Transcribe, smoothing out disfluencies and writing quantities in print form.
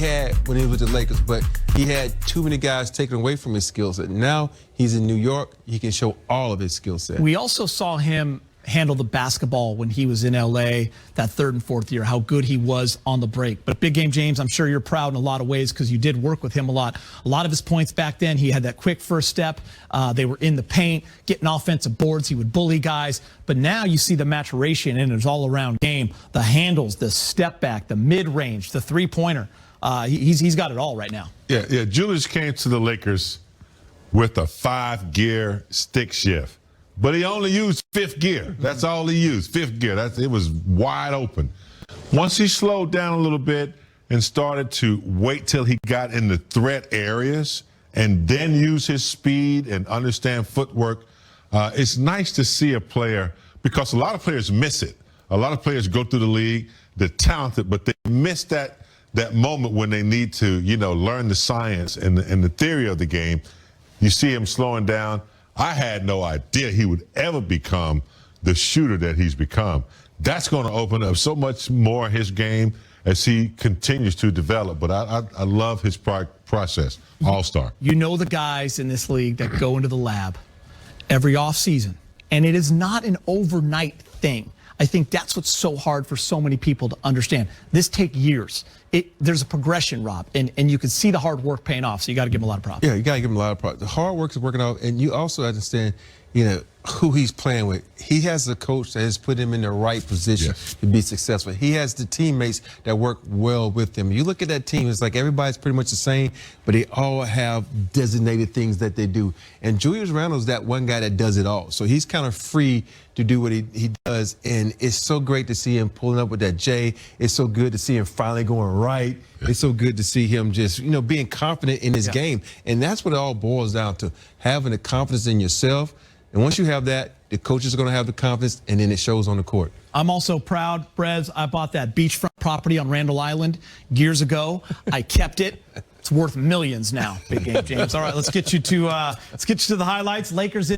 had when he was with the Lakers, but he had too many guys taken away from his skill set. Now he's in New York. He can show all of his skill set. We also saw him handle the basketball when he was in L.A. that third and fourth year, how good he was on the break. But Big Game James, I'm sure you're proud in a lot of ways because you did work with him a lot. A lot of his points back then, he had that quick first step. They were in the paint, getting offensive boards. He would bully guys. But now you see the maturation in his all-around game, the handles, the step back, the mid-range, the three-pointer. He's got it all right now. Yeah. Julius came to the Lakers with a 5-gear stick shift. But he only used fifth gear. That's all he used, fifth gear. It was wide open. Once he slowed down a little bit and started to wait till he got in the threat areas and then use his speed and understand footwork, it's nice to see a player, because a lot of players miss it. A lot of players go through the league, they're talented, but they miss that moment when they need to, learn the science and the theory of the game. You see him slowing down. I had no idea he would ever become the shooter that he's become. That's going to open up so much more his game as he continues to develop. But I love his process. All-star. You know the guys in this league that go into the lab every offseason, and it is not an overnight thing. I think that's what's so hard for so many people to understand. This takes years. There's a progression, Rob, and you can see the hard work paying off, so you got to give him a lot of props. Yeah, you got to give him a lot of props. The hard work is working out, and you also understand, who he's playing with. He has a coach that has put him in the right position to be successful. He has the teammates that work well with him. You look at that team, it's like everybody's pretty much the same, but they all have designated things that they do. And Julius Randle is that one guy that does it all. So he's kind of free to do what he does, and it's so great to see him pulling up with that J. It's so good to see him finally going right. It's so good to see him just, being confident in his game. And that's what it all boils down to, having the confidence in yourself. And once you have that, the coaches are going to have the confidence, and then it shows on the court. I'm also proud, Brez. I bought that beachfront property on Randall Island years ago. I kept it. It's worth millions now. Big Game James. All right, let's get you to the highlights. Lakers in